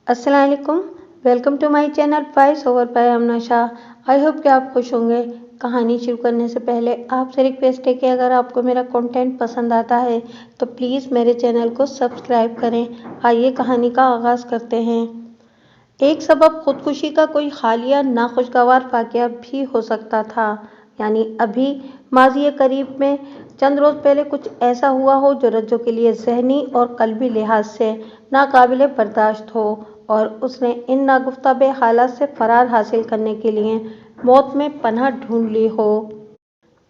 अस्सलाम वालेकुम। Welcome to my channel voice over by Amna Shah. I hope कि आप खुश होंगे। कहानी शुरू करने से पहले आपसे रिक्वेस्ट है कि अगर आपको मेरा कंटेंट पसंद आता है तो प्लीज़ मेरे चैनल को सब्सक्राइब करें। आइए कहानी का आगाज़ करते हैं। एक सबब खुदकुशी का कोई हालिया नाखुशगवार वाक़या भी हो सकता था, यानी अभी माज़ी करीब में चंद रोज़ पहले कुछ ऐसा हुआ हो जो रज्जो के लिए ज़हनी और क़ल्बी लिहाज से नाकाबिले बर्दाश्त हो, और उसने इन नागुफ्ताबे हालात से फ़रार हासिल करने के लिए मौत में पनाह ढूंढ ली हो।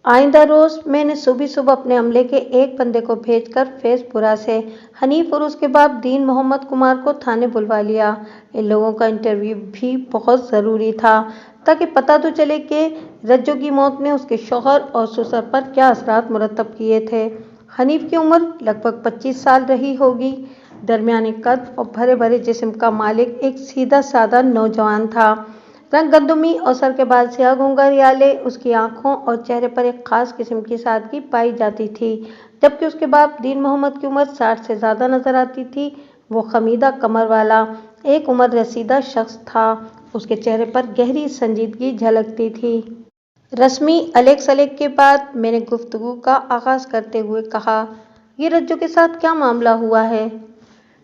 आइंदा रोज़ मैंने सुबह सुबह अपने अमले के एक बंदे को भेजकर फैज़पुरा से हनीफ और उसके बाप दीन मोहम्मद कुमार को थाने बुलवा लिया। इन लोगों का इंटरव्यू भी बहुत ज़रूरी था ताकि पता तो चले कि रज्जो की मौत ने उसके शौहर और ससुर पर क्या असरात मुरतब किए थे। हनीफ की उम्र लगभग 25 साल रही होगी। दरमियाने कद और भरे भरे जिस्म का मालिक एक सीधा साधा नौजवान था। रंग गंदुमी और सर के बाल स्याह घुंघराले, उसकी आंखों और चेहरे पर एक खास किस्म की सादगी पाई जाती थी, जबकि उसके बाप दीन मोहम्मद की उम्र 60 से ज़्यादा नजर आती थी। वो खमीदा कमर वाला एक उम्र रसीदा शख्स था। उसके चेहरे पर गहरी संजीदगी झलकती थी। रस्मी अलेक सलेक के बाद मैंने गुफ्तगू का आगाज़ करते हुए कहा, ये रज्जो के साथ क्या मामला हुआ है?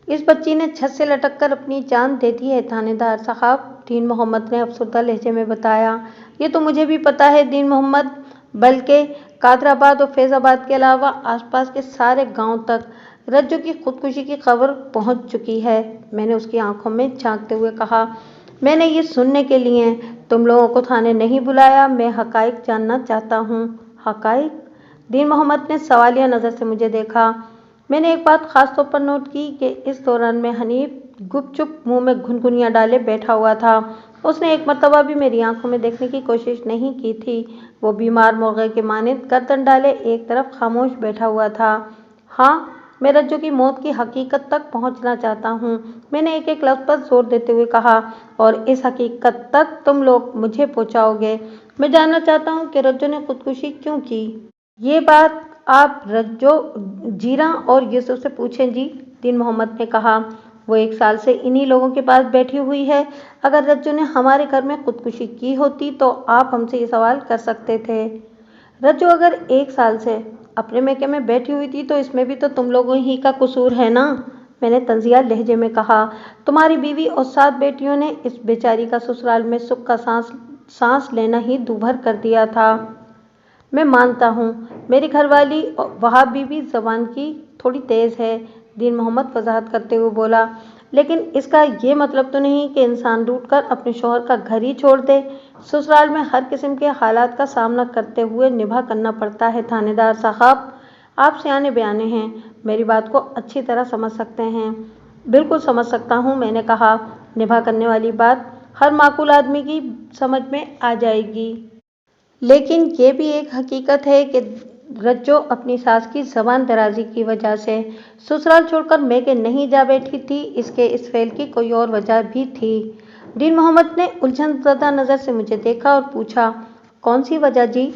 इस बच्ची ने छत से लटक कर अपनी जान दे दी है थानेदार साहब, दीन मोहम्मद ने अफसरदा लहजे में बताया। ये तो मुझे भी पता है दीन मोहम्मद, बल्कि कादराबाद और फैज़ाबाद के अलावा आसपास के सारे गांव तक रज्जो की खुदकुशी की खबर पहुंच चुकी है। मैंने उसकी आंखों में झांकते हुए कहा, मैंने ये सुनने के लिए तुम लोगों को थाने नहीं बुलाया, मैं हकाइक जानना चाहता हूँ। हकाइक? दीन मोहम्मद ने सवालिया नज़र से मुझे देखा। मैंने एक बात खास तौर पर नोट की कि इस दौरान में हनीफ गुपचुप मुंह में घुनघुनियाँ डाले बैठा हुआ था। उसने एक मर्तबा भी मेरी आंखों में देखने की कोशिश नहीं की थी। वो बीमार मुर्गे के मानिंद गर्दन डाले एक तरफ खामोश बैठा हुआ था। हाँ, मैं रज्जो की मौत की हकीकत तक पहुंचना चाहता हूँ, मैंने एक एक लफ्ज़ पर जोर देते हुए कहा, और इस हकीकत तक तुम लोग मुझे पहुँचाओगे। मैं जानना चाहता हूँ कि रज्जो ने खुदकुशी क्यों की। ये बात आप रज्जो, जीरा और यूसुफ से पूछें जी, दीन मोहम्मद ने कहा। वो 1 साल से इन्हीं लोगों के पास बैठी हुई है। अगर रज्जो ने हमारे घर में खुदकुशी की होती तो आप हमसे ये सवाल कर सकते थे। रज्जो अगर 1 साल से अपने मैके में बैठी हुई थी तो इसमें भी तो तुम लोगों ही का कसूर है ना, मैंने तंजिया लहजे में कहा। तुम्हारी बीवी और 7 बेटियों ने इस बेचारी का ससुराल में सुख का सांस लेना ही दूभर कर दिया था। मैं मानता हूँ मेरी घरवाली वहाब बीवी ज़बान की थोड़ी तेज़ है, दीन मोहम्मद वजाहत करते हुए बोला, लेकिन इसका ये मतलब तो नहीं कि इंसान रूठ कर अपने शौहर का घर ही छोड़ दे। ससुराल में हर किस्म के हालात का सामना करते हुए निभा करना पड़ता है थानेदार साहब। आप सियाने बयाने हैं, मेरी बात को अच्छी तरह समझ सकते हैं। बिल्कुल समझ सकता हूँ, मैंने कहा। निभा करने वाली बात हर माकूल आदमी की समझ में आ जाएगी, लेकिन ये भी एक हकीकत है कि रज्जो अपनी सास की ज़बान दराजी की वजह से ससुराल छोड़कर मैके नहीं जा बैठी थी। इसके इस फेल की कोई और वजह भी थी। दीन मोहम्मद ने उलझन ज़दा नज़र से मुझे देखा और पूछा, कौन सी वजह जी?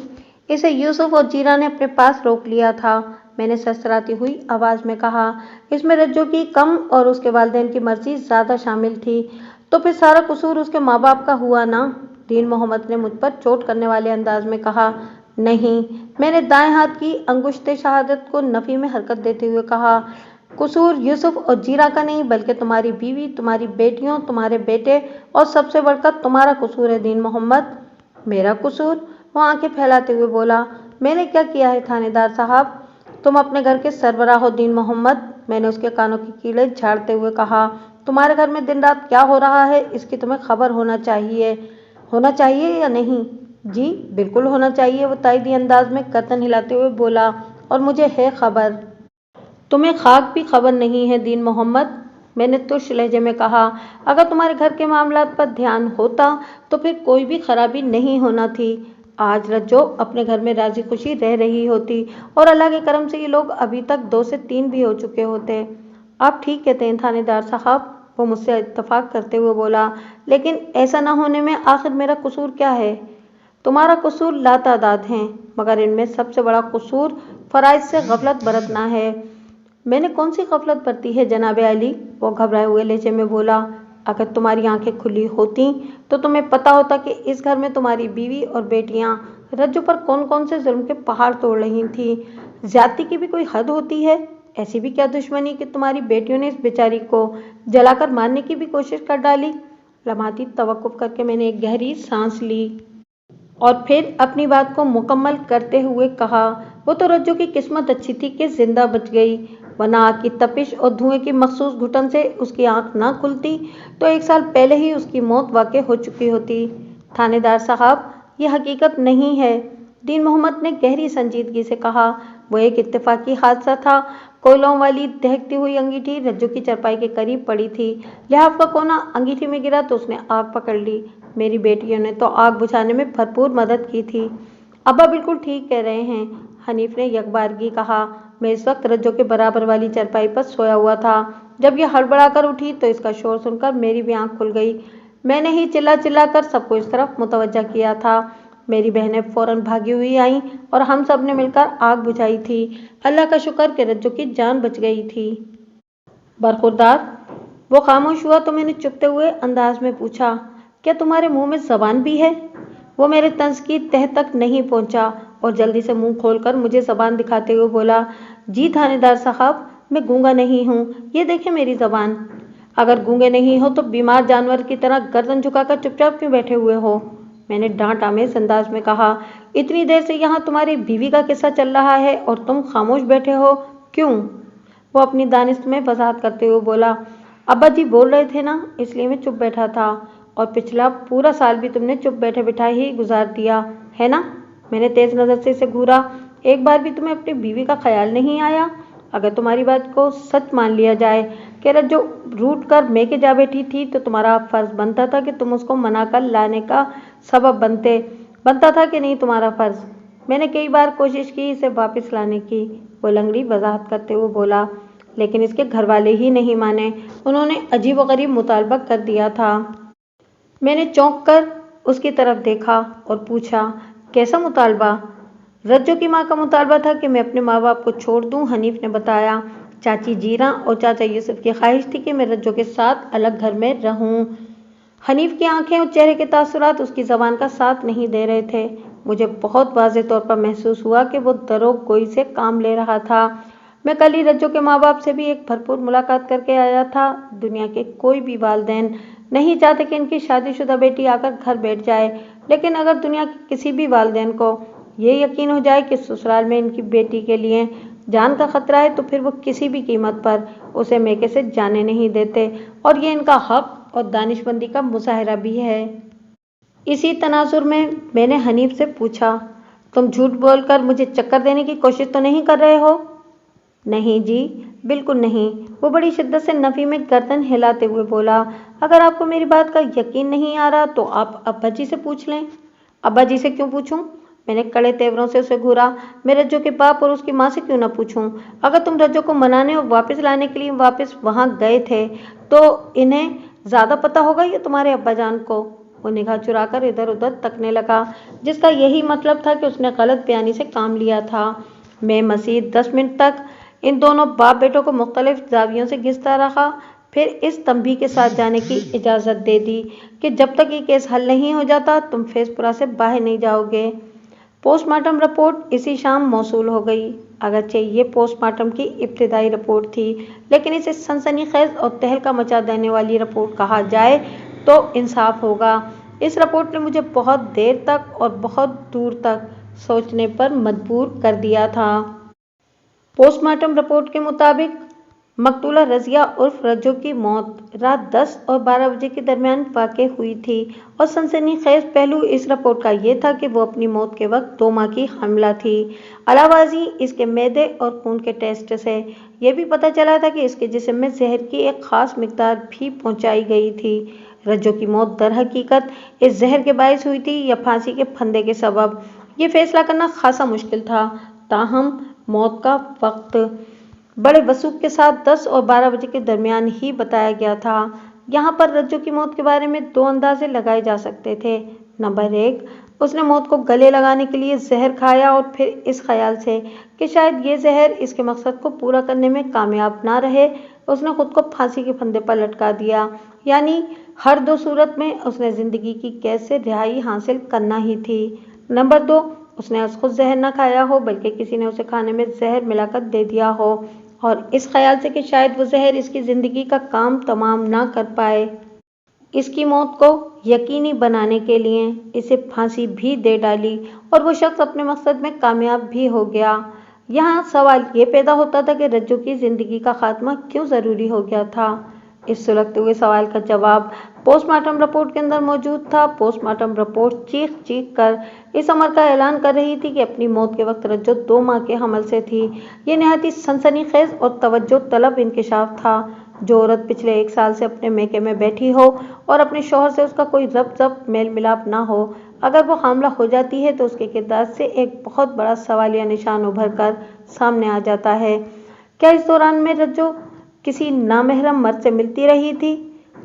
इसे यूसुफ और जीरा ने अपने पास रोक लिया था, मैंने सरसराती हुई आवाज़ में कहा। इसमें रज्जो की कम और उसके वालिदैन की मर्जी ज़्यादा शामिल थी। तो फिर सारा कसूर उसके माँ बाप का हुआ ना, दीन मोहम्मद ने मुझ पर चोट करने वाले अंदाज में कहा। नहीं, मैंने दाएं हाथ की अंगुश्ते शहादत को नफ़ी में हरकत देते हुए कहा, कसूर यूसुफ और जीरा का नहीं बल्कि तुम्हारी बीवी, तुम्हारी बेटियों, तुम्हारे बेटे और सबसे बढ़कर तुम्हारा कसूर है दीन मोहम्मद। मेरा कसूर? वो आंखें फैलाते हुए बोला, मैंने क्या किया है थानेदार साहब? तुम अपने घर के सरबराह हो दीन मोहम्मद, मैंने उसके कानों की कीलें झाड़ते हुए कहा। तुम्हारे घर में दिन रात क्या हो रहा है इसकी तुम्हें खबर होना चाहिए। होना चाहिए या नहीं? जी बिल्कुल होना चाहिए, वो ताइदी अंदाज में गर्दन हिलाते हुए बोला, और मुझे है खबर। तुम्हें खाक भी खबर नहीं है दीन मोहम्मद, मैंने तुर्श लहजे में कहा। अगर तुम्हारे घर के मामलात पर ध्यान होता तो फिर कोई भी खराबी नहीं होना थी। आज रज्जो अपने घर में राजी खुशी रह रही होती और अल्लाह के करम से ये लोग अभी तक 2 से 3 भी हो चुके होते। आप ठीक कहते हैं थानेदार साहब, वो मुझसे इत्तफाक करते हुए बोला, लेकिन ऐसा न होने में आखिर मेरा कसूर क्या है? तुम्हारा कसूर लातादाद हैं, मगर इनमें सबसे बड़ा कसूर फ़राइज़ से गफलत बरतना है। मैंने कौन सी गफलत बरती है जनाब अली? वो घबराए हुए लहजे में बोला। اگر تمہاری آنکھیں کھلی ہوتی تو تمہیں پتا ہوتا کہ اس گھر میں تمہاری بیوی اور بیٹیاں رجو پر کون کون سے ظلم کے پہاڑ توڑ رہی تھیں۔ زیادتی کی بھی کوئی حد ہوتی ہے؟ ایسی بھی کیا دشمنی کہ تمہاری بیٹیوں نے اس بیچاری کو جلا کر مارنے کی بھی کوشش کر ڈالی؟ لمحاتی توقف کر کے میں نے ایک گہری سانس لی اور پھر اپنی بات کو مکمل کرتے ہوئے کہا، وہ تو رجو کی قسمت اچھی تھی کہ زندہ بچ گئی، ورنہ آگ کی تپش اور دھوئیں کی مخصوص گھٹن سے اس کی آنکھ نہ کھلتی تو 1 سال پہلے ہی اس کی موت واقع ہو چکی ہوتی۔ تھانے دار صاحب، یہ حقیقت نہیں ہے، دین محمد نے گہری سنجیدگی سے کہا۔ وہ ایک اتفاقی حادثہ تھا۔ کوئلوں والی دہکتی ہوئی انگیٹھی رجو کی چارپائی کے قریب پڑی تھی۔ لحاف کا کونا انگیٹھی میں گرا تو اس نے آگ پکڑ لی۔ میری بیٹیوں نے تو آگ بجھانے میں بھرپور مدد کی تھی۔ ابا بالکل ٹھیک کہہ رہے ہیں، حنیف نے یکبارگی کہا۔ میں اس وقت رجو کے برابر والی چارپائی پر سویا ہوا تھا۔ جب یہ ہڑبڑا کر اٹھی تو اس کا شور سن کر میری بھی آنکھ کھل گئی۔ میں نے ہی چلا چلا کر سب کو اس طرف متوجہ کیا تھا۔ میری بہنیں فوراً بھاگی ہوئی آئیں اور ہم سب نے مل کر آگ بجھائی تھی۔ اللہ کا شکر کہ رجو کی جان بچ گئی تھی۔ برخوردار وہ خاموش ہوا تو میں نے چپتے ہوئے انداز میں پوچھا، کیا تمہارے منہ میں زبان بھی ہے؟ وہ میرے طنز کی تہہ تک نہیں پہنچا اور جلدی سے منہ کھول کر مجھے زبان دکھاتے ہوئے بولا، جی تھانے دار صاحب، میں گونگا نہیں ہوں، یہ دیکھیں میری زبان۔ اگر گونگے نہیں ہو تو بیمار جانور کی طرح گردن جھکا کر چپ چاپ کیوں بیٹھے ہوئے ہو؟ میں نے ڈانٹ آمیز انداز میں کہا، اتنی دیر سے یہاں تمہاری بیوی کا قصہ چل رہا ہے اور تم خاموش بیٹھے ہو، کیوں؟ وہ اپنی دانست میں وضاحت کرتے ہوئے بولا، ابا جی بول رہے تھے نا، اس لیے میں چپ بیٹھا تھا، اور پچھلا پورا سال بھی تم نے چپ بیٹھے بٹھائے ہی گزار دیا ہے نا؟ میں نے تیز نظر سے اسے گھورا، ایک بار بھی تمہیں اپنی بیوی کا خیال نہیں آیا؟ اگر تمہاری بات کو سچ مان لیا جائے کہ رجو روٹ کر میکے جا بیٹھی تھی تو تمہارا فرض بنتا تھا کہ تم اس کو منا کر لانے کا سبب بنتا تھا کہ نہیں تمہارا فرض؟ میں نے کئی بار کوشش کی اسے واپس لانے کی، وہ لنگڑی وضاحت کرتے ہوئے بولا، لیکن اس کے گھر والے ہی نہیں مانے، انہوں نے عجیب و غریب مطالبہ کر دیا تھا۔ میں نے چونک کر اس کی طرف دیکھا اور پوچھا، کیسا مطالبہ؟ رجو کی ماں کا مطالبہ تھا کہ میں اپنے ماں باپ کو چھوڑ دوں، حنیف نے بتایا۔ چاچی جیرا اور چاچا یوسف کی خواہش تھی کہ میں رجو کے ساتھ الگ گھر میں رہوں۔ حنیف کی آنکھیں اور چہرے کے تاثرات اس کی زبان کا ساتھ نہیں دے رہے تھے۔ مجھے بہت واضح طور پر محسوس ہوا کہ وہ دروغ گوئی سے کام لے رہا تھا۔ میں کل ہی رجو کے ماں باپ سے بھی ایک بھرپور ملاقات کر کے آیا تھا۔ دنیا کے کوئی بھی والدین نہیں چاہتے کہ ان کی شادی شدہ بیٹی آ کر گھر بیٹھ جائے، لیکن اگر دنیا کے کسی بھی والدین کو یہ یقین ہو جائے کہ سسرال میں ان کی بیٹی کے لیے جان کا خطرہ ہے تو پھر وہ کسی بھی قیمت پر اسے میکے سے جانے نہیں دیتے، اور یہ ان کا حق اور دانشمندی کا مظاہرہ بھی ہے۔ اسی تناظر میں نے حنیف سے پوچھا، تم جھوٹ بول کر مجھے چکر دینے کی کوشش تو نہیں کر رہے ہو؟ نہیں جی، بالکل نہیں، وہ بڑی شدت سے نفی میں گردن ہلاتے ہوئے بولا۔ اگر آپ کو میری بات کا یقین نہیں آ رہا تو آپ ابا جی سے پوچھ لیں۔ ابا جی سے کیوں پوچھوں؟ میں نے کڑے تیوروں سے اسے گھورا، میں رجو کے باپ اور اس کی ماں سے کیوں نہ پوچھوں؟ اگر تم رجو کو منانے اور واپس لانے کے لیے واپس وہاں گئے تھے تو انہیں زیادہ پتہ ہوگا یا تمہارے ابا جان کو؟ وہ نگاہ چرا کر ادھر ادھر تکنے لگا، جس کا یہی مطلب تھا کہ اس نے غلط بیانی سے کام لیا تھا۔ میں مزید 10 منٹ تک ان دونوں باپ بیٹوں کو مختلف زاویوں سے گھستا رہا، پھر اس تنبیہ کے ساتھ جانے کی اجازت دے دی کہ جب تک یہ کیس حل نہیں ہو جاتا تم فیس پورا سے باہر نہیں جاؤ گے۔ پوسٹ مارٹم رپورٹ اسی شام موصول ہو گئی۔ اگرچہ یہ پوسٹ مارٹم کی ابتدائی رپورٹ تھی، لیکن اسے سنسنی خیز اور تہلکہ مچا دینے والی رپورٹ کہا جائے تو انصاف ہوگا۔ اس رپورٹ نے مجھے بہت دیر تک اور بہت دور تک سوچنے پر مجبور کر دیا تھا۔ پوسٹ مارٹم رپورٹ کے مطابق مقتولہ رضیہ عرف رجو کی موت رات 10 اور 12 بجے کے درمیان واقع ہوئی تھی، اور سنسنی خیز پہلو اس رپورٹ کا یہ تھا کہ وہ اپنی موت کے وقت 2 ماہ کی حاملہ تھی۔ علاوہ ازیں اس کے معدے اور خون کے ٹیسٹ سے یہ بھی پتہ چلا تھا کہ اس کے جسم میں زہر کی ایک خاص مقدار بھی پہنچائی گئی تھی۔ رجو کی موت در حقیقت اس زہر کے باعث ہوئی تھی یا پھانسی کے پھندے کے سبب، یہ فیصلہ کرنا خاصا مشکل تھا۔ تاہم موت کا وقت بڑے وثوق کے ساتھ 10 اور 12 بجے کے درمیان ہی بتایا گیا تھا۔ یہاں پر رجو کی موت کے بارے میں 2 اندازے لگائے جا سکتے تھے۔ نمبر 1، اس نے موت کو گلے لگانے کے لیے زہر کھایا اور پھر اس خیال سے کہ شاید یہ زہر اس کے مقصد کو پورا کرنے میں کامیاب نہ رہے उसने खुद को फांसी के फंदे पर लटका दिया। यानी हर दो सूरत में उसने जिंदगी की कैद से रिहाई हासिल करना ही थी। नंबर 2, उसने खुद जहर न खाया हो बल्कि किसी ने उसे खाने में जहर मिलाकर दे दिया हो, और इस ख्याल से कि शायद वो जहर इसकी जिंदगी का काम तमाम ना कर पाए। इसकी मौत को यकीनी बनाने के लिए इसे फांसी भी दे डाली और वो शख्स अपने मकसद में कामयाब भी हो गया। यहाँ सवाल ये पैदा होता था कि रज्जू की जिंदगी का खात्मा क्यों जरूरी हो गया था। इस सुलगते हुए सवाल का जवाब पोस्टमार्टम रिपोर्ट के अंदर मौजूद था। पोस्टमार्टम रिपोर्ट चीख चीख कर इस अमर का ऐलान कर रही थी कि अपनी मौत के वक्त रज्जू 2 माह के हमल से थी। ये नहायत ही सनसनीखेज और तवज्जो तलब इंकशाफ था। जो औरत पिछले 1 साल से अपने मैके में बैठी हो और अपने शौहर से उसका कोई रब्त मेल मिलाप ना हो, अगर वो हामला हो जाती है तो उसके किरदार से एक बहुत बड़ा सवालिया निशान उभर कर सामने आ जाता है। क्या इस दौरान में रज्जू किसी नामहरम मर्द से मिलती रही थी?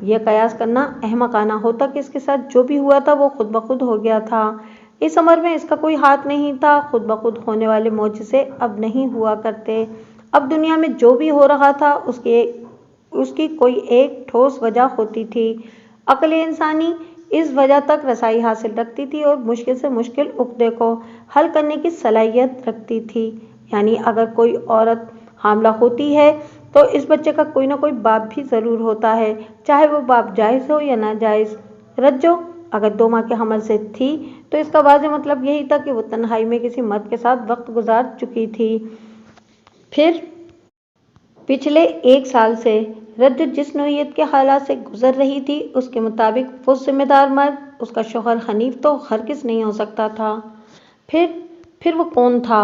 यह कयास करना अहमकाना होता कि इसके साथ जो भी हुआ था वो खुद ब खुद हो गया था। इस अमर में इसका कोई हाथ नहीं था। खुद ब खुद होने वाले मौजज़े अब नहीं हुआ करते। अब दुनिया में जो भी हो रहा था उसकी कोई एक ठोस वजह होती थी। अक्ल इंसानी इस वजह तक रसाई हासिल रखती थी और मुश्किल से मुश्किल उकदे को हल करने की सलाहियत रखती थी। यानी अगर कोई औरत हामला होती है तो इस बच्चे का कोई ना कोई बाप भी ज़रूर होता है, चाहे वो बाप जायज़ हो या नाजायज़। रज्जो अगर 2 माह के हमल से थी तो इसका वाज़ेह मतलब यही था कि वो तन्हाई में किसी मर्द के साथ वक्त गुजार चुकी थी। फिर पिछले 1 साल से रज्जू जिस नौइयत के हालात से गुजर रही थी उसके मुताबिक वो जिम्मेदार मर्द उसका शौहर हनीफ तो हरगिज़ नहीं हो सकता था। फिर वो कौन था?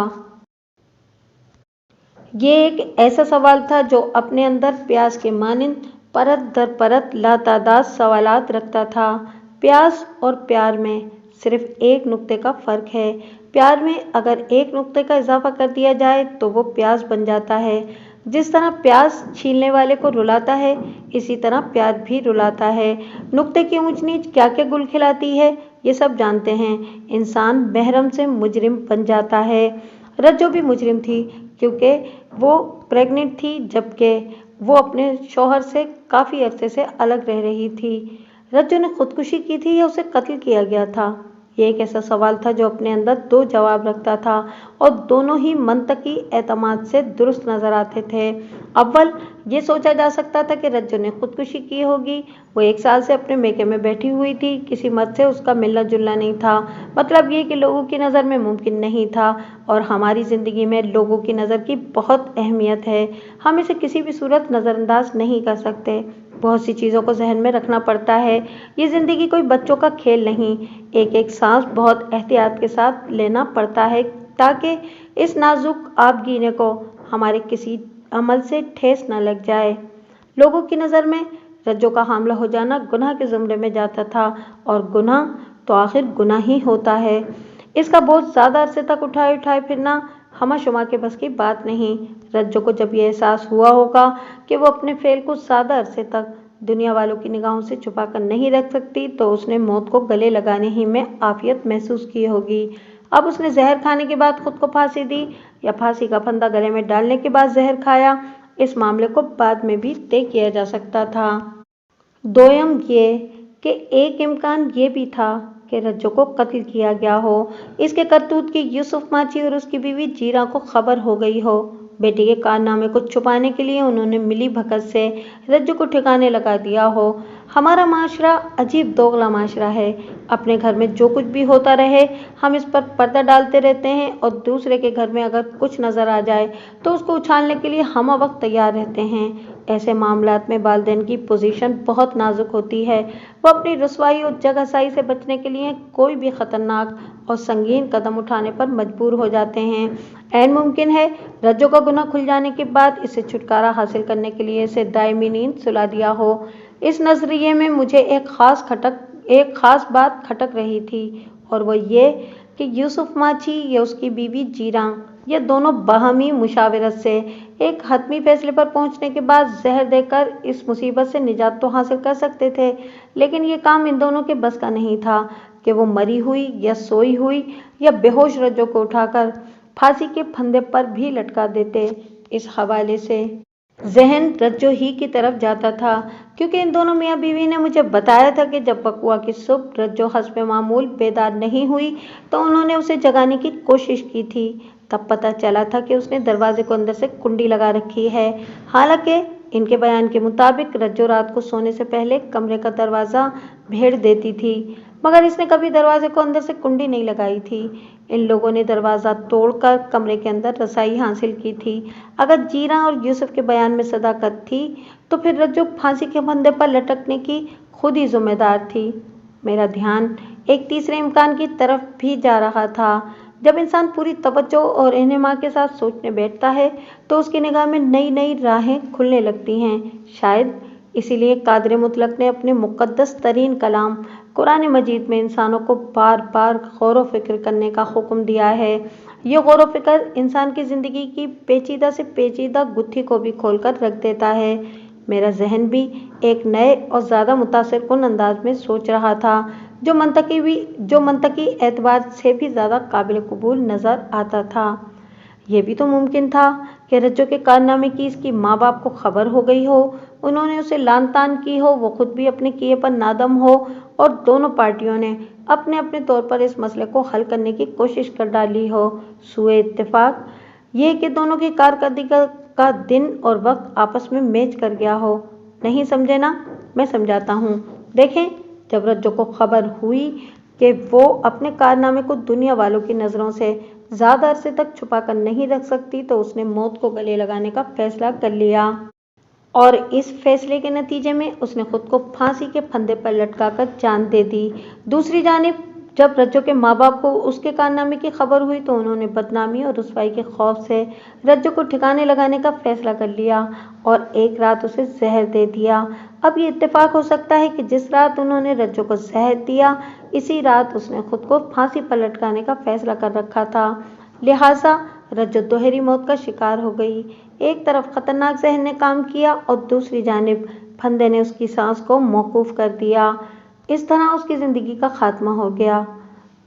ये एक ऐसा सवाल था जो अपने अंदर प्यास के मानिंद परत दर परत लातादाद सवालात रखता था। प्यास और प्यार में सिर्फ एक नुक्ते का फ़र्क है। प्यार में अगर एक नुक्ते का इजाफा कर दिया जाए तो वो प्यास बन जाता है। जिस तरह प्यास छीलने वाले को रुलाता है, इसी तरह प्यार भी रुलाता है। नुक्ते की ऊंच नीच क्या क्या गुल खिलाती है ये सब जानते हैं। इंसान महरम से मुजरिम बन जाता है। रज्जो भी मुजरिम थी क्योंकि वो प्रेग्नेंट थी, जबकि वो अपने शौहर से काफ़ी अरसे से अलग रह रही थी। रज्जो ने खुदकुशी की थी या उसे कत्ल किया गया था? ये एक ऐसा सवाल था जो अपने अंदर 2 जवाब रखता था और दोनों ही मंतकी एतमाद से दुरुस्त नजर आते थे। अव्वल ये सोचा जा सकता था कि रज्जो ने खुदकुशी की होगी। वो 1 साल से अपने मैके में बैठी हुई थी, किसी मर्द से उसका मिलना जुलना नहीं था। मतलब ये कि लोगों की नज़र में मुमकिन नहीं था, और हमारी ज़िंदगी में लोगों की नज़र की बहुत अहमियत है। हम इसे किसी भी सूरत नज़रअंदाज नहीं कर सकते। बहुत सी चीज़ों को जहन में रखना पड़ता है। ये ज़िंदगी कोई बच्चों का खेल नहीं। एक एक सांस बहुत एहतियात के साथ लेना पड़ता है ताकि इस नाजुक आबगीने को हमारे किसी अमल से ठेस न लग जाए। लोगों की नज़र में रज्जो का हामला हो जाना गुनाह के ज़ुमरे में जाता था, और गुनाह तो आखिर गुनाह ही होता है। इसका बोझ ज़्यादा अरसे तक उठाए उठाए फिरना हमा शुमा के बस की बात नहीं। रज्जो को जब ये एहसास हुआ होगा कि वो अपने फेल को ज़्यादा अरसे तक दुनिया वालों की निगाहों से छुपा कर नहीं रख सकती, तो उसने मौत को गले लगाने ही में आफियत महसूस की होगी। अब उसने जहर खाने के बाद खुद को फांसी दी या फांसी का फंदा गले में डालने के बाद जहर खाया, इस मामले को बाद में भी तय किया जा सकता था। दोयम ये कि एक इम्कान ये भी था कि रज्जो को कत्ल किया गया हो। इसके करतूत की यूसुफ माची और उसकी बीवी जीरा को खबर हो गई हो। बेटी के कारनामे को छुपाने के लिए उन्होंने मिली भगत से रज्जो को ठिकाने लगा दिया हो। हमारा माशरा अजीब दोगला माशरा है। अपने घर में जो कुछ भी होता रहे हम इस पर पर्दा डालते रहते हैं, और दूसरे के घर में अगर कुछ नज़र आ जाए तो उसको उछालने के लिए हम वक्त तैयार रहते हैं। ऐसे मामलात में वालिदैन की पोजीशन बहुत नाजुक होती है। वो अपनी रुसवाई और जगहसाई से बचने के लिए कोई भी ख़तरनाक और संगीन कदम उठाने पर मजबूर हो जाते हैं। ऐन मुमकिन है रज्जो का गुनाह खुल जाने के बाद इससे छुटकारा हासिल करने के लिए इसे दायमी नींद सुला दिया हो। इस नज़रिए में मुझे एक ख़ास बात खटक रही थी, और वो ये कि यूसुफ माची या उसकी बीवी जीरा, ये दोनों बाहमी मुशावरत से एक हतमी फैसले पर पहुंचने के बाद जहर देकर इस मुसीबत से निजात तो हासिल कर सकते थे, लेकिन ये काम इन दोनों के बस का नहीं था कि वो मरी हुई या सोई हुई या बेहोश रज्जो को उठाकर फांसी के फंदे पर भी लटका देते। इस हवाले से ज़हन रज्जो ही की तरफ जाता था, क्योंकि इन दोनों मियाँ बीवी ने मुझे बताया था कि जब बकुआ की सुबह रज्जो हस्बे मामूल बेदार नहीं हुई तो उन्होंने उसे जगाने की कोशिश की थी। तब पता चला था कि उसने दरवाजे को अंदर से कुंडी लगा रखी है। हालांकि इनके बयान के मुताबिक रज्जो रात को सोने से पहले कमरे का दरवाज़ा भेड़ देती थी, मगर इसने कभी दरवाजे को अंदर से कुंडी नहीं लगाई थी। इन लोगों ने दरवाज़ा तोड़कर कमरे के अंदर रसाई हासिल की थी। अगर जीरा और यूसुफ के बयान में सदाकत थी तो फिर रज्जो फांसी के फंदे पर लटकने की खुद ही जिम्मेदार थी। मेरा ध्यान एक तीसरे इम्कान की तरफ भी जा रहा था। जब इंसान पूरी तवज्जो और इन्हिमा के साथ सोचने बैठता है तो उसकी निगाह में नई नई राहें खुलने लगती हैं। शायद इसीलिए कादर मुतलक ने अपने मुक़द्दस तरीन कलाम कुरान मजीद में इंसानों को बार बार गौर व फिक्र करने का हुक्म दिया है। ये गौर व फिक्र इंसान की ज़िंदगी की पेचीदा से पेचीदा गुत्थी को भी खोल कर रख देता है। मेरा जहन भी एक नए और ज़्यादा मुतासिर कुन अंदाज में सोच रहा था, जो मंतकी एतबार से भी ज़्यादा काबिल कबूल नज़र आता था। ये भी तो मुमकिन था कि रज्जो के कारनामे की इसकी माँ बाप को खबर हो गई हो, उन्होंने उसे लान तान की हो, वो खुद भी अपने किए पर नादम हो और दोनों पार्टियों ने अपने अपने तौर पर इस मसले को हल करने की कोशिश कर डाली हो। सुए इत्तेफाक ये कि दोनों की कारकर्दगी का दिन और वक्त आपस में मैच कर गया हो। नहीं समझे ना? मैं समझाता हूँ। देखें, जब रज्जो को खबर हुई कि वो अपने कारनामे को दुनिया वालों की नज़रों से ज़्यादा अरसे तक छुपा कर नहीं रख सकती तो उसने मौत को गले लगाने का फैसला कर लिया, और इस फैसले के नतीजे में उसने खुद को फांसी के फंदे पर लटकाकर जान दे दी। दूसरी जानिब जब रज्जो के माँ बाप को उसके कारनामे की खबर हुई तो उन्होंने बदनामी और रुसवाई के खौफ से रज्जो को ठिकाने लगाने का फैसला कर लिया और एक रात उसे जहर दे दिया। अब ये इत्तेफाक हो सकता है कि जिस रात उन्होंने रज्जो को जहर दिया इसी रात उसने खुद को फांसी पर लटकाने का फैसला कर रखा था। लिहाजा रज्जो दोहरी मौत का शिकार हो गई। एक तरफ खतरनाक जहर ने काम किया और दूसरी जानिब फंदे ने उसकी सांस को मौकूफ कर दिया। इस तरह उसकी जिंदगी का खात्मा हो गया।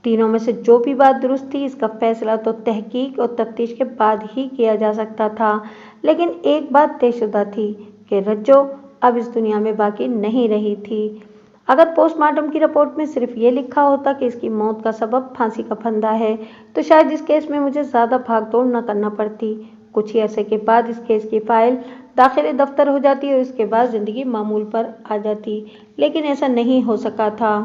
तीनों में से जो भी बात दुरुस्त थी इसका फैसला तो तहकीक और तफ्तीश के बाद ही किया जा सकता था, लेकिन एक बात तयशुदा थी कि रज्जो अब इस दुनिया में बाकी नहीं रही थी। अगर पोस्टमार्टम की रिपोर्ट में सिर्फ ये लिखा होता कि इसकी मौत का सबब फांसी का फंदा है तो शायद इस केस में मुझे ज़्यादा भागदौड़ न करना पड़ती। कुछ ही अरसे के बाद इस केस की फाइल दाखिल दफ्तर हो जाती और इसके बाद ज़िंदगी मामूल पर आ जाती, लेकिन ऐसा नहीं हो सका था।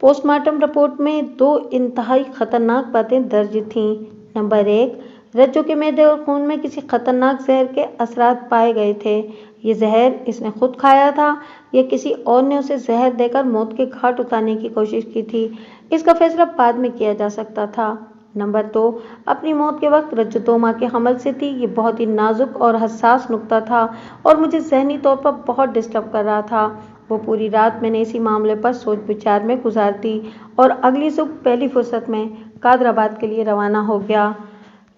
पोस्टमार्टम रिपोर्ट में दो इंतहाई खतरनाक बातें दर्ज थीं। नंबर 1, रज्जो के मैदे और खून में किसी खतरनाक जहर के असरात पाए गए थे। ये जहर इसने खुद खाया था या किसी और ने उसे जहर देकर मौत के घाट उतारने की कोशिश की थी, इसका फैसला बाद में किया जा सकता था। नंबर 2, अपनी मौत के वक्त रज्जो 2 माह के हमल से थी। ये बहुत ही नाजुक और हसास नुक्ता था और मुझे जहनी तौर पर बहुत डिस्टर्ब कर रहा था। वो पूरी रात मैंने इसी मामले पर सोच विचार में गुजार दी और अगली सुबह पहली फुर्सत में कादराबाद के लिए रवाना हो गया।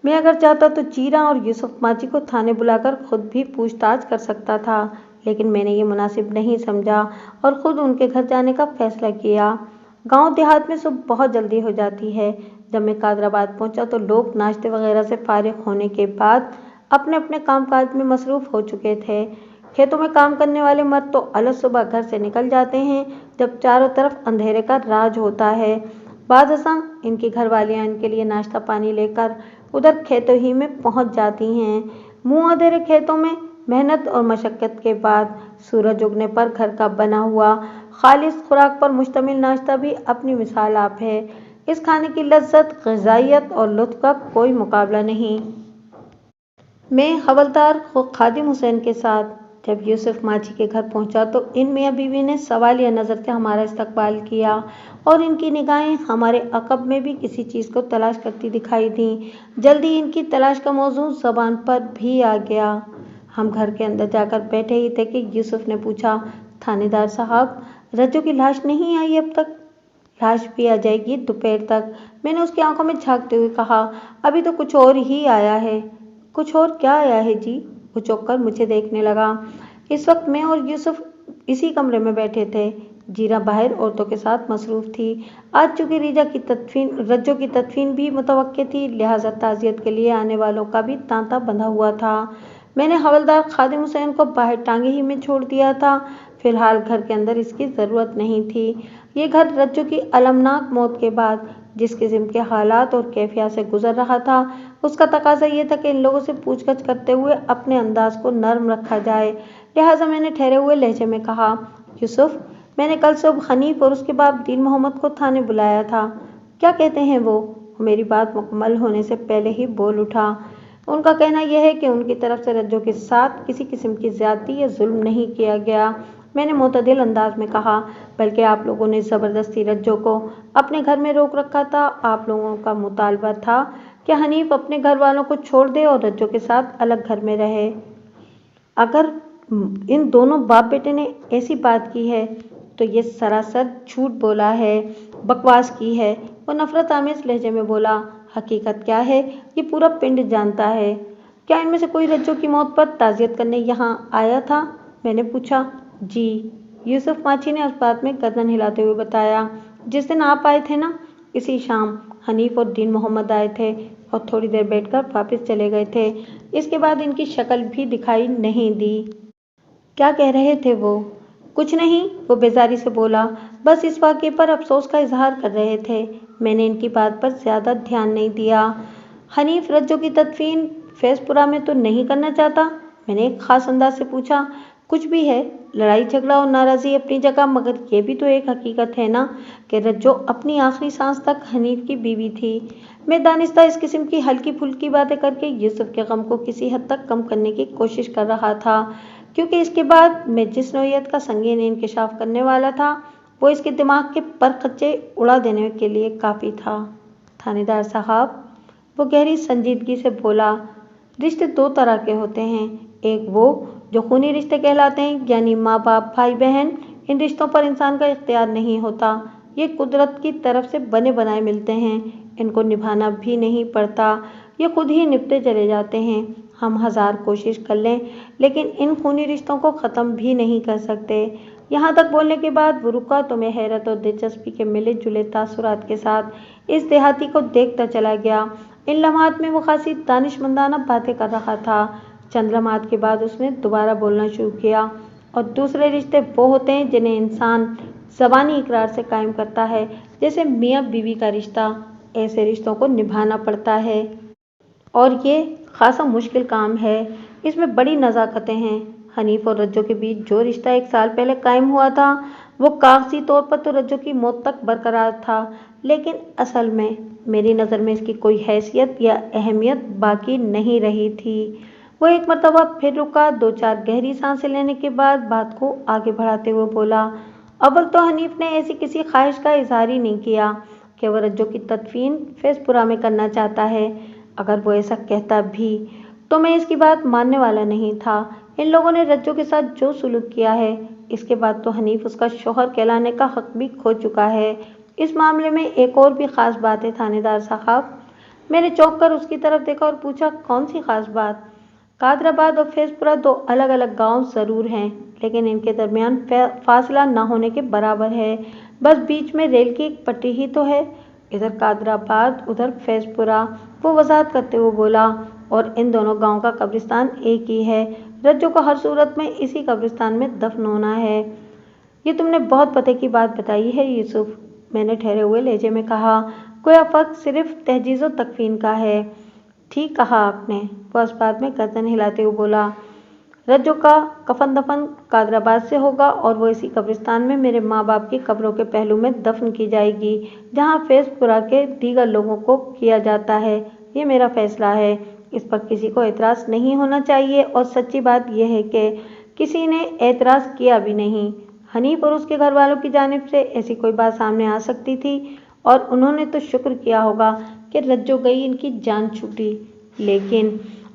मैं अगर चाहता तो जीरा और यूसुफ माची को थाने बुलाकर खुद भी पूछताछ कर सकता था, लेकिन मैंने ये मुनासिब नहीं समझा और खुद उनके घर जाने का फैसला किया। गांव देहात में सुबह बहुत जल्दी हो जाती है। जब मैं कादराबाद पहुंचा तो लोग नाश्ते वगैरह से फारिग होने के बाद अपने अपने कामकाज में मसरूफ हो चुके थे। खेतों में काम करने वाले मर्द तो अलग सुबह घर से निकल जाते हैं जब चारों तरफ अंधेरे का राज होता है। बाद अज़ां इनकी घरवालियां इनके लिए नाश्ता पानी लेकर उधर खेतों ही में पहुंच जाती हैं। मुंह अंधेरे खेतों में मेहनत और मशक्क़त के बाद सूरज उगने पर घर का बना हुआ खालिस खुराक पर मुश्तमिल नाश्ता भी अपनी मिसाल आप है। इस खाने की लज्जत, ग़िज़ाइयत और लुत्फ़ का कोई मुकाबला नहीं। मैं हवलदार खादिम हुसैन के साथ जब यूसुफ माची के घर पहुंचा तो इन मियाँ बीवी ने सवालिया नज़र से हमारा इस्तकबाल किया और इनकी निगाहें हमारे अक़ब में भी किसी चीज़ को तलाश करती दिखाई दीं। जल्दी इनकी तलाश का मौजू ज़बान पर भी आ गया। हम घर के अंदर जाकर बैठे ही थे कि यूसुफ ने पूछा, थानेदार साहब, रज्जो की लाश नहीं आई अब तक? लाश भी आ जाएगी दोपहर तक, मैंने उसकी आंखों में झांकते हुए कहा। अभी तो कुछ और ही आया है। कुछ और क्या आया है जी? वो चौंक कर मुझे देखने लगा। इस वक्त मैं और यूसुफ इसी कमरे में बैठे थे। जीरा बाहर औरतों के साथ मसरूफ थी। आज चूंकि रज्जो की तदफीन भी मुतवक्के थी, लिहाजा ताज़ियत के लिए आने वालों का भी तांता बंधा हुआ था। میں نے حوالدار خادم حسین کو باہر ٹانگے ہی میں چھوڑ دیا تھا۔ فی الحال گھر کے اندر اس کی ضرورت نہیں تھی۔ یہ گھر رجو کی المناک موت کے بعد جس قسم کے حالات اور کیفیات سے گزر رہا تھا، اس کا تقاضا یہ تھا کہ ان لوگوں سے پوچھ گچھ کرتے ہوئے اپنے انداز کو نرم رکھا جائے۔ لہٰذا میں نے ٹھہرے ہوئے لہجے میں کہا، یوسف، میں نے کل صبح حنیف اور اس کے باپ دین محمد کو تھانے بلایا تھا۔ کیا کہتے ہیں وہ؟ میری بات مکمل ہونے سے پہلے ہی بول اٹھا۔ ان کا کہنا یہ ہے کہ ان کی طرف سے رجو کے ساتھ کسی قسم کی زیادتی یا ظلم نہیں کیا گیا۔ میں نے معتدل انداز میں کہا، بلکہ آپ لوگوں نے زبردستی رجو کو اپنے گھر میں روک رکھا تھا۔ آپ لوگوں کا مطالبہ تھا کہ حنیف اپنے گھر والوں کو چھوڑ دے اور رجو کے ساتھ الگ گھر میں رہے۔ اگر ان دونوں باپ بیٹے نے ایسی بات کی ہے تو یہ سراسر جھوٹ بولا ہے، بکواس کی ہے۔ وہ نفرت آمیز لہجے میں بولا، حقیقت کیا ہے یہ پورا پنڈ جانتا ہے۔ کیا ان میں سے کوئی رجو کی موت پر تعزیت کرنے یہاں آیا تھا؟ میں نے پوچھا۔ جی، یوسف ماچھی نے اس بات میں گردن ہلاتے ہوئے بتایا، جس دن آپ آئے تھے نا، اسی شام حنیف اور دین محمد آئے تھے اور تھوڑی دیر بیٹھ کر واپس چلے گئے تھے۔ اس کے بعد ان کی شکل بھی دکھائی نہیں دی۔ کیا کہہ رہے تھے وہ؟ کچھ نہیں، وہ بیزاری سے بولا، بس اس واقعے پر افسوس کا اظہار کر رہے تھے۔ میں نے ان کی بات پر زیادہ دھیان نہیں دیا۔ حنیف رجو کی تدفین فیض پورہ میں تو نہیں کرنا چاہتا؟ میں نے ایک خاص انداز سے پوچھا۔ کچھ بھی ہے، لڑائی جھگڑا اور ناراضی اپنی جگہ، مگر یہ بھی تو ایک حقیقت ہے نا کہ رجو اپنی آخری سانس تک حنیف کی بیوی تھی۔ میں دانستہ اس قسم کی ہلکی پھلکی باتیں کر کے یوسف کے غم کو کسی حد تک کم کرنے کی کوشش کر رہا تھا، کیونکہ اس کے بعد میں جس نوعیت کا سنگین انکشاف کرنے والا تھا وہ اس کے دماغ کے پرخچے اڑا دینے کے لیے کافی تھا۔ تھانے دار صاحب، وہ گہری سنجیدگی سے بولا، رشتے دو طرح کے ہوتے ہیں، ایک وہ جو خونی رشتے کہلاتے ہیں، یعنی ماں باپ، بھائی بہن۔ ان رشتوں پر انسان کا اختیار نہیں ہوتا، یہ قدرت کی طرف سے بنے بنائے ملتے ہیں، ان کو نبھانا بھی نہیں پڑتا، یہ خود ہی نبھتے چلے جاتے ہیں۔ ہم ہزار کوشش کر لیں لیکن ان خونی رشتوں کو ختم بھی نہیں کر سکتے۔ یہاں تک بولنے کے بعد وہ رکا تو میں حیرت اور دلچسپی کے ملے جلے تاثرات کے ساتھ اس دیہاتی کو دیکھتا چلا گیا۔ ان لمحات میں وہ خاصی دانشمندانہ باتیں کر رہا تھا۔ چند لمحات کے بعد اس نے دوبارہ بولنا شروع کیا، اور دوسرے رشتے وہ ہوتے ہیں جنہیں انسان زبانی اقرار سے قائم کرتا ہے، جیسے میاں بیوی کا رشتہ۔ ایسے رشتوں کو نبھانا پڑتا ہے اور یہ خاصا مشکل کام ہے، اس میں بڑی نزاکتیں ہیں۔ حنیف اور رجو کے بیچ جو رشتہ 1 سال پہلے قائم ہوا تھا وہ کاغذی طور پر تو رجو کی موت تک برقرار تھا، لیکن اصل میں میری نظر میں اس کی کوئی حیثیت یا اہمیت باقی نہیں رہی تھی۔ وہ ایک مرتبہ پھر رکا، 2-4 گہری سانسیں لینے کے بعد بات کو آگے بڑھاتے ہوئے بولا، اول تو حنیف نے ایسی کسی خواہش کا اظہار ہی نہیں کیا کہ وہ رجو کی تدفین فیض پورہ میں کرنا چاہتا ہے۔ اگر وہ ایسا کہتا بھی تو میں اس کی بات ماننے والا نہیں تھا۔ ان لوگوں نے رجو کے ساتھ جو سلوک کیا ہے، اس کے بعد تو حنیف اس کا شوہر کہلانے کا حق بھی کھو چکا ہے۔ اس معاملے میں ایک اور بھی خاص بات ہے تھانے دار صاحب۔ میں نے چونک کر اس کی طرف دیکھا اور پوچھا، کون سی خاص بات؟ قادر آباد اور فیض پورہ 2 الگ الگ گاؤں ضرور ہیں، لیکن ان کے درمیان فاصلہ نہ ہونے کے برابر ہے، بس بیچ میں ریل کی ایک پٹری ہی تو ہے، ادھر قادر آباد، ادھر فیض پورہ، وہ وضاحت کرتے ہوئے بولا، اور ان دونوں گاؤں کا قبرستان ایک ہی ہے، رجو کو ہر صورت میں اسی قبرستان میں دفن ہونا ہے۔ یہ تم نے بہت پتے کی بات بتائی ہے یوسف، میں نے ٹھہرے ہوئے لہجے میں کہا، گویا فرق صرف تجہیز و تکفین کا ہے۔ ٹھیک کہا آپ نے، وہ اس بات میں گردن ہلاتے ہوئے بولا، رجو کا کفن دفن قادر آباد سے ہوگا اور وہ اسی قبرستان میں میرے ماں باپ کی قبروں کے پہلو میں دفن کی جائے گی، جہاں فیض پورہ کے دیگر لوگوں کو کیا جاتا ہے۔ یہ میرا فیصلہ ہے، اس پر کسی کو اعتراض نہیں ہونا چاہیے، اور سچی بات یہ ہے کہ کسی نے اعتراض کیا بھی نہیں۔ حنیف اور اس کے گھر والوں کی جانب سے ایسی کوئی بات سامنے آ سکتی تھی اور انہوں نے تو شکر کیا ہوگا کہ رجو گئی، ان کی جان چھوٹی، لیکن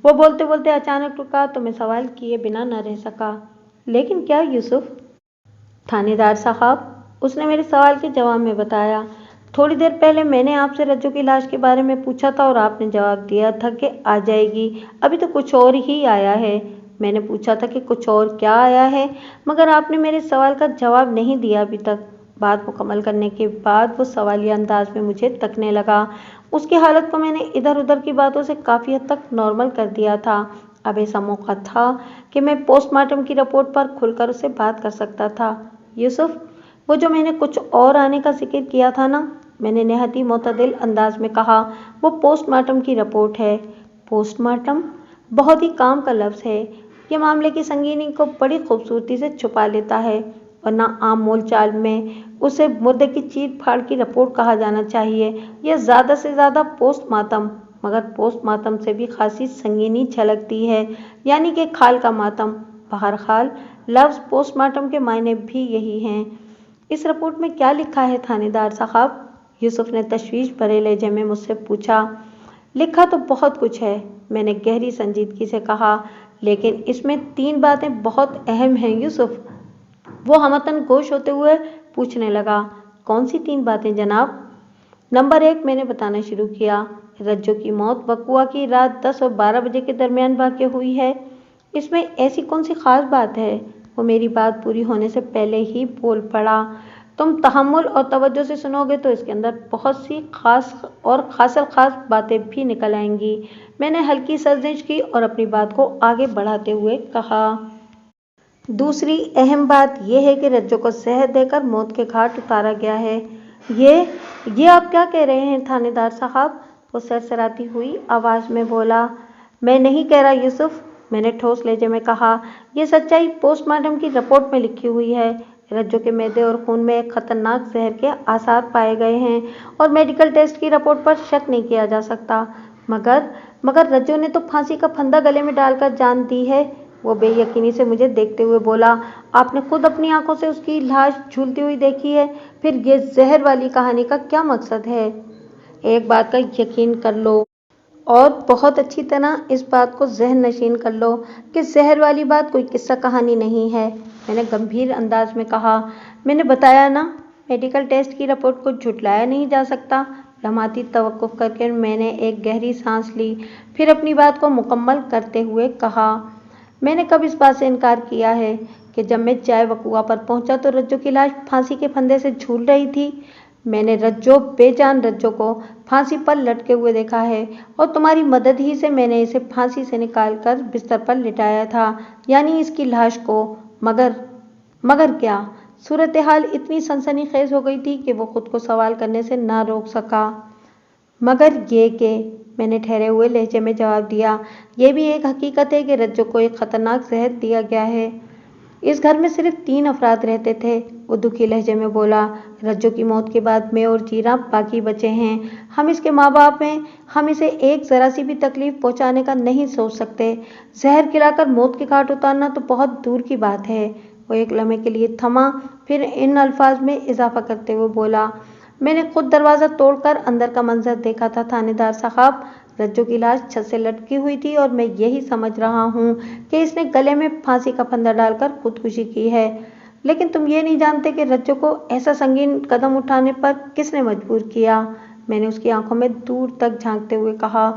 وہ بولتے بولتے اچانک رکا تو میں سوال کیے بنا نہ رہ سکا، لیکن کیا یوسف؟ تھانے دار صاحب، اس نے میرے سوال کے جواب میں بتایا، تھوڑی دیر پہلے میں نے آپ سے رجو کی لاش کے بارے میں پوچھا تھا اور آپ نے جواب دیا تھا کہ آ جائے گی، ابھی تو کچھ اور ہی آیا ہے۔ میں نے پوچھا تھا کہ کچھ اور کیا آیا ہے، مگر آپ نے میرے سوال کا جواب نہیں دیا ابھی تک۔ بات مکمل کرنے کے بعد وہ سوالیہ انداز میں مجھے تکنے لگا۔ اس کی حالت کو میں نے ادھر ادھر کی باتوں سے کافی حد تک نارمل کر دیا تھا۔ अब ऐसा मौका था कि मैं पोस्टमार्टम की रिपोर्ट पर खुलकर उससे बात कर सकता था। यूसुफ, वो जो मैंने कुछ और आने का जिक्र किया था ना, मैंने नहायत ही मुतदिल अंदाज में कहा, वो पोस्टमार्टम की रिपोर्ट है। पोस्टमार्टम बहुत ही काम का लफ्ज़ है। ये मामले की संगीनी को बड़ी खूबसूरती से छुपा लेता है, वरना आम बोल चाल में उसे मुर्दे की चीर फाड़ की रिपोर्ट कहा जाना चाहिए या ज़्यादा से ज़्यादा पोस्टमार्टम। मगर पोस्टमार्टम से भी खासी संगीनी झलकती है, यानी कि खाल का मातम। बहरहाल लफ्ज़ पोस्टमार्टम के मायने भी यही हैं। इस रिपोर्ट में क्या लिखा है थानेदार साहब? यूसुफ ने तशवीश भरे लहजे में मुझसे पूछा। लिखा तो बहुत कुछ है, मैंने गहरी संजीदगी से कहा, लेकिन इसमें 3 बातें बहुत अहम हैं यूसुफ। वो हमतन गोश होते हुए पूछने लगा। कौन सी 3 बातें जनाब? नंबर 1, मैंने बताना शुरू किया, रज्जो की मौत बकुआ की रात 10 और 12 बजे के दरमियान वाक़ हुई है। इसमें ऐसी कौन सी ख़ास बात है? वो मेरी बात पूरी होने से पहले ही बोल पड़ा। तुम तहम्मुल और तवज्जो से सुनोगे तो इसके अंदर बहुत सी खास और खासल खास बातें भी निकल आएंगी। मैंने हल्की सर्जिश की और अपनी बात को आगे बढ़ाते हुए कहा। दूसरी अहम बात यह है कि रज्जो को जहर देकर मौत के घाट उतारा गया है। ये आप क्या कह रहे हैं थानेदार साहब? वो सरसराती हुई आवाज़ में बोला। मैं नहीं कह रहा यूसुफ, मैंने ठोस लहजे में कहा। यह सच्चाई पोस्टमार्टम की रिपोर्ट में लिखी हुई है। रज्जो के मैदे और खून में एक खतरनाक जहर के आसार पाए गए हैं और मेडिकल टेस्ट की रिपोर्ट पर शक नहीं किया जा सकता। मगर रज्जो ने तो फांसी का फंदा गले में डालकर जान दी है। वो बेयकीनी से मुझे देखते हुए बोला। आपने खुद अपनी आंखों से उसकी लाश झूलती हुई देखी है, फिर ये जहर वाली कहानी का क्या मकसद है? एक बात का यकीन कर लो और बहुत अच्छी तरह इस बात को ज़हन नशीन कर लो कि जहर वाली बात कोई किस्सा कहानी नहीं है, मैंने गंभीर अंदाज में कहा। मैंने बताया ना, मेडिकल टेस्ट की रिपोर्ट को झुटलाया नहीं जा सकता। लम्हाती तवक्कुफ करके मैंने एक गहरी सांस ली, फिर अपनी बात को मुकम्मल करते हुए कहा। मैंने कब इस बात से इनकार किया है कि जब मैं चाय वकुआ पर पहुंचा तो रज्जो की लाश फांसी के फंदे से झूल रही थी। मैंने बेजान रज्जो को फांसी पर लटके हुए देखा है और तुम्हारी मदद ही से मैंने इसे फांसी से निकालकर बिस्तर पर लिटाया था, यानी इसकी लाश को। मगर क्या? सूरत हाल इतनी सनसनीखेज हो गई थी कि वो खुद को सवाल करने से ना रोक सका। मगर ये कि मैंने ठहरे हुए लहजे में जवाब दिया, ये भी एक हकीकत है कि रज्जो को एक खतरनाक जहर दिया गया है। इस घर में सिर्फ 3 अफराद रहते थे, वो दुखी लहजे में बोला। रज्जो की मौत के बाद मैं और जीरा बाकी बचे हैं। हम इसके माँ बाप हैं, हम इसे एक ज़रा सी भी तकलीफ पहुँचाने का नहीं सोच सकते। जहर खिलाकर मौत के घाट उतारना तो बहुत दूर की बात है। वो एक लम्हे के लिए थमा, फिर इन अल्फाज में इजाफा करते हुए बोला। मैंने खुद दरवाज़ा तोड़कर अंदर का मंजर देखा था थानेदार साहब। रज्जो की लाश छत से लटकी हुई थी और मैं यही समझ रहा हूँ कि इसने गले में फांसी का फंदा डालकर खुदकुशी की है। लेकिन तुम ये नहीं जानते कि रज्जो को ऐसा संगीन कदम उठाने पर किसने मजबूर किया? मैंने उसकी आंखों में दूर तक झांकते हुए कहा।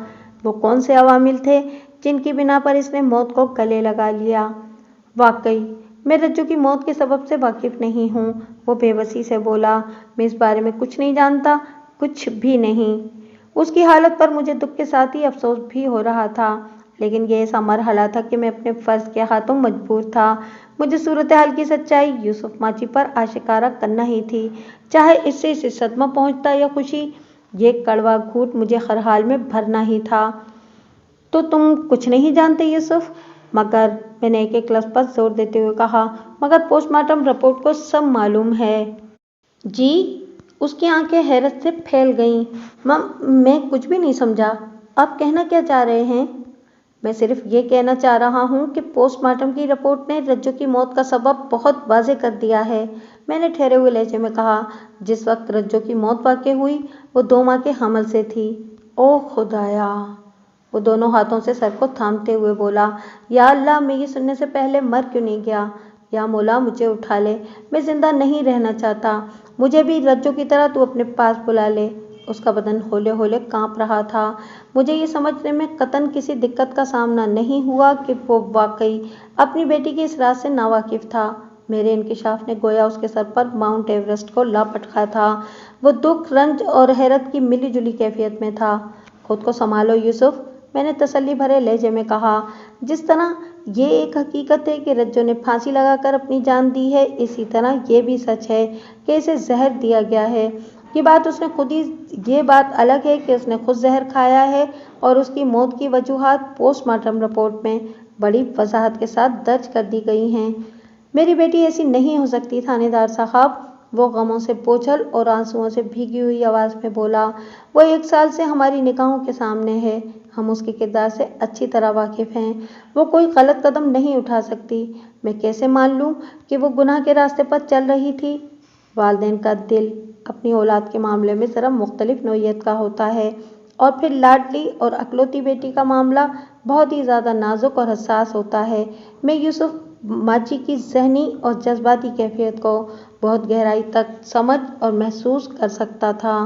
वो कौन से अवामिल थे जिनकी बिना पर इसने मौत को गले लगा लिया? वाकई मैं रज्जो की मौत के सबब से वाकिफ नहीं हूँ, वो बेबसी से बोला। मैं इस बारे में कुछ नहीं जानता, कुछ भी नहीं। उसकी हालत पर मुझे दुख के साथ ही अफसोस भी हो रहा था, लेकिन ये ऐसा मरहला था कि मैं अपने फ़र्ज़ के हाथों मजबूर था। मुझे सूरत हाल की सच्चाई यूसुफ माची पर आशिकारा करना ही थी, चाहे इससे इसे सदमा पहुँचता या खुशी। ये कड़वा घूंट मुझे हर हाल में भरना ही था। तो तुम कुछ नहीं जानते यूसुफ? मगर मैंने एक लफ्ज़ पर जोर देते हुए कहा, मगर पोस्टमार्टम रिपोर्ट को सब मालूम है। जी? उसकी आंखें हैरत से फैल गईं। मैं कुछ भी नहीं समझा। आप कहना क्या चाह रहे हैं? मैं सिर्फ ये कहना चाह रहा हूँ कि पोस्टमार्टम की रिपोर्ट ने रज्जो की मौत का सबब बहुत वाज़ेह कर दिया है, मैंने ठहरे हुए लहजे में कहा। जिस वक्त रज्जो की मौत वाक़ई हुई वो 2 माह के हमल से थी। ओह खुदाया! वो दोनों हाथों से सर को थामते हुए बोला। या अल्लाह, मैं ये सुनने से पहले मर क्यों नहीं गया? या मौला, मुझे उठा ले, मैं जिंदा नहीं रहना चाहता। मुझे भी रज्जो की तरह तू अपने पास बुला ले। उसका बदन होले होले कांप रहा था। मुझे ये समझने में कतन किसी दिक्कत का सामना नहीं हुआ कि वो वाकई अपनी बेटी की इस राज से नावाकिफ था। मेरे इंकिशाफ ने गोया उसके सर पर माउंट एवरेस्ट को ला पटका था। वो दुख, रंज और हैरत की मिली जुली कैफियत में था। खुद को संभालो यूसुफ, मैंने तसल्ली भरे लहजे में कहा। जिस तरह ये एक हकीकत है कि रज्जो ने फांसी लगाकर अपनी जान दी है, इसी तरह ये भी सच है कि इसे जहर दिया गया है। ये बात अलग है कि उसने खुद जहर खाया है और उसकी मौत की वजूहात पोस्टमार्टम रिपोर्ट में बड़ी वजाहत के साथ दर्ज कर दी गई हैं। मेरी बेटी ऐसी नहीं हो सकती थानेदार साहब, वो गमों से बोझल और आंसुओं से भीगी हुई आवाज में बोला। वो 1 साल से हमारी निगाहों के सामने है, हम उसके किरदार से अच्छी तरह वाकिफ हैं। वो कोई गलत कदम नहीं उठा सकती। मैं कैसे मान लूं कि वो गुनाह के रास्ते पर चल रही थी। वालिदैन का दिल अपनी औलाद के मामले में जरा मुख्तलिफ नौइयत का होता है, और फिर लाडली और अकलौती बेटी का मामला बहुत ही ज़्यादा नाजुक और हसास होता है। मैं यूसुफ माची की ज़हनी और जज्बाती कैफियत को बहुत गहराई तक समझ और महसूस कर सकता था।